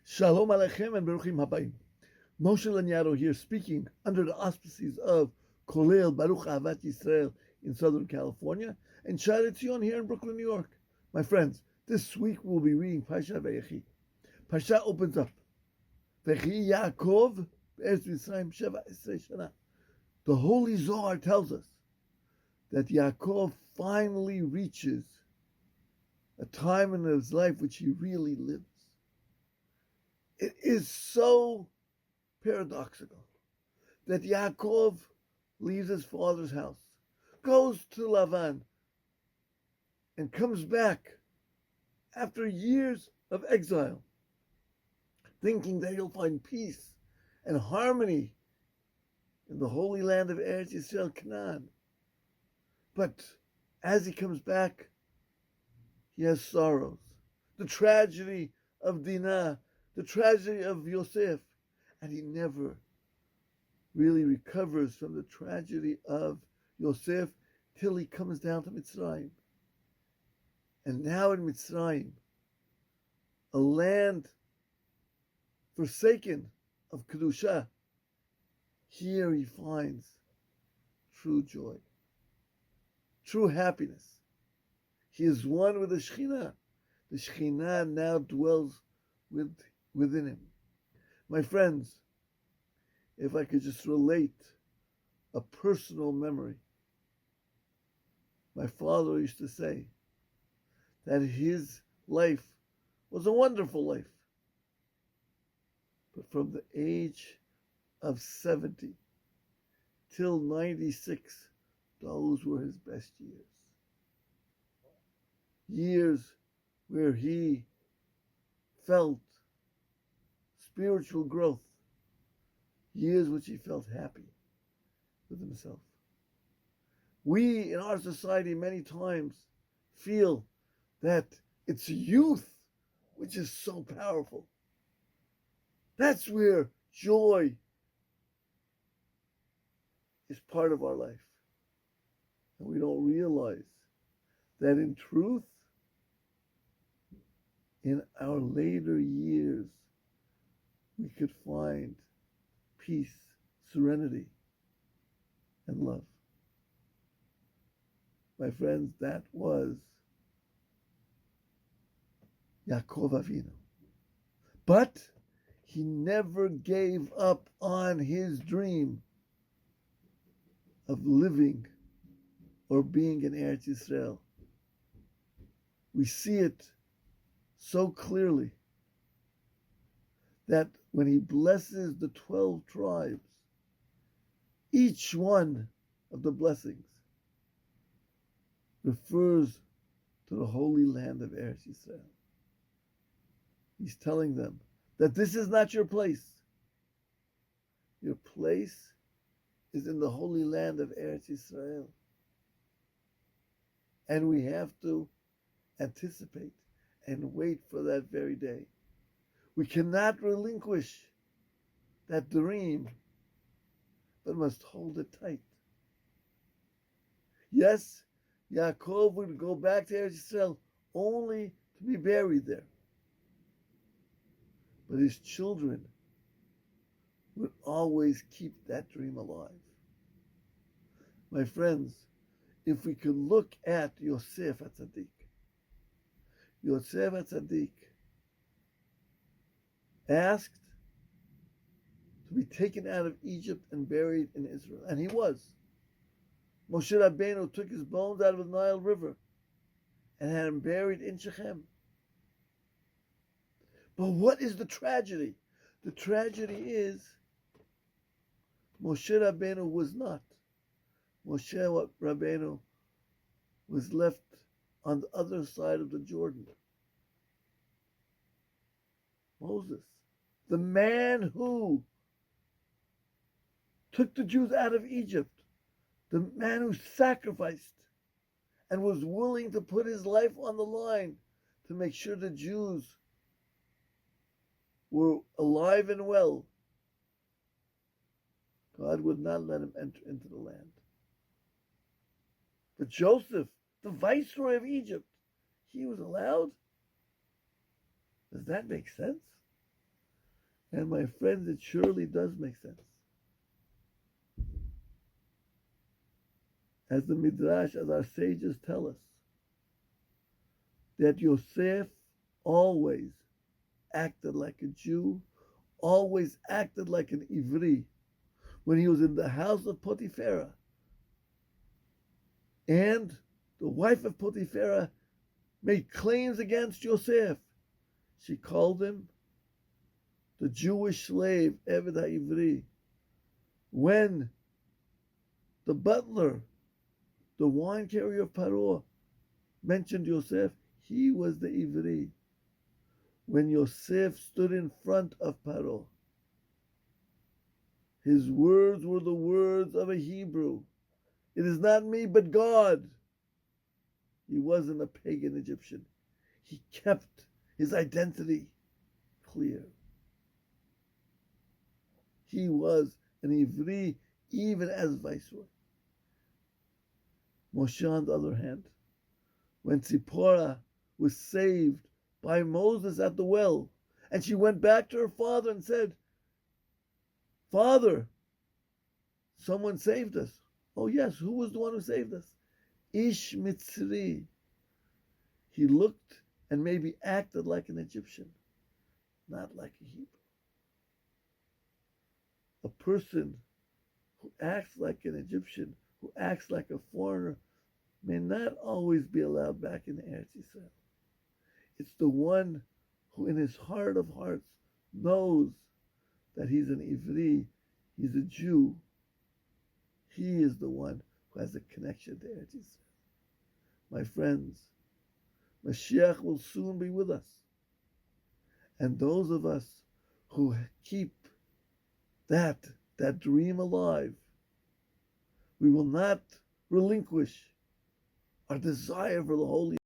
Shalom Aleichem and Baruchim Habayim. Moshe Lagnado here speaking under the auspices of Kollel, Baruch Ahavat Yisrael in Southern California and Sha'rei Tziyon here in Brooklyn, New York. My friends, this week we'll be reading Parsha YECHI. Parsha opens up. V'chi Yaakov be'eretz Mitzrayim sheva esrei shana. The Holy Zohar tells us that Yaakov finally reaches a time in his life which he really lives. It is so paradoxical that Yaakov leaves his father's house, goes to Lavan, and comes back after years of exile, thinking that he'll find peace and harmony in the holy land of Eretz Yisrael, Canaan. But as he comes back, he has sorrows. The tragedy of Dinah, the tragedy of Yosef, and he never really recovers from the tragedy of Yosef till he comes down to Mitzrayim. And now in Mitzrayim, a land forsaken of Kedusha, here he finds true joy, true happiness. He is one with the Shekhinah. The Shekhinah now dwells within him. My friends, if I could just relate a personal memory, my father used to say that his life was a wonderful life. But from the age of 70 till 96, those were his best years. Years where he felt spiritual growth, years which he felt happy with himself. We in our society many times feel that it's youth which is so powerful. That's where joy is part of our life. And we don't realize that in truth, in our later years, we could find peace, serenity, and love. My friends, that was Yaakov Avinu. But he never gave up on his dream of living or being in Eretz Yisrael. We see it so clearly that when he blesses the 12 tribes, each one of the blessings refers to the holy land of Eretz Yisrael. He's telling them that this is not your place. Your place is in the holy land of Eretz Yisrael. And we have to anticipate and wait for that very day. We cannot relinquish that dream, but must hold it tight. Yes, Yaakov would go back to Eretz Yisrael only to be buried there. But his children would always keep that dream alive. My friends, if we could look at Yosef HaTzadik, Yosef HaTzadik asked to be taken out of Egypt and buried in Israel. And he was. Moshe Rabbeinu took his bones out of the Nile River and had him buried in Shechem. But what is the tragedy? The tragedy is Moshe Rabbeinu was not. Moshe Rabbeinu was left on the other side of the Jordan. Moses, the man who took the Jews out of Egypt, the man who sacrificed and was willing to put his life on the line to make sure the Jews were alive and well, God would not let him enter into the land. But Joseph, the viceroy of Egypt, he was allowed? Does that make sense? And my friends, it surely does make sense. As the Midrash, as our sages tell us, that Yosef always acted like a Jew, always acted like an Ivri. When he was in the house of Potipharah, and the wife of Potipharah made claims against Yosef, she called him the Jewish slave, Eved HaIvri. When the butler, the wine carrier of Paro, mentioned Yosef, he was the Ivri. When Yosef stood in front of Paro, his words were the words of a Hebrew. It is not me, but God. He wasn't a pagan Egyptian. He kept his identity clear. He was an Ivri even as viceroy. Moshe, on the other hand, when Tzipporah was saved by Moses at the well, and she went back to her father and said, Father, someone saved us. Oh yes, who was the one who saved us? Ish Mitzri. He looked and maybe acted like an Egyptian, not like a Hebrew. A person who acts like an Egyptian, who acts like a foreigner, may not always be allowed back in Eretz Yisrael. It's the one who in his heart of hearts knows that he's an Ivri, he's a Jew. He is the one who has a connection to Eretz Yisrael. My friends, Mashiach will soon be with us. And those of us who keep that dream alive, we will not relinquish our desire for the Holy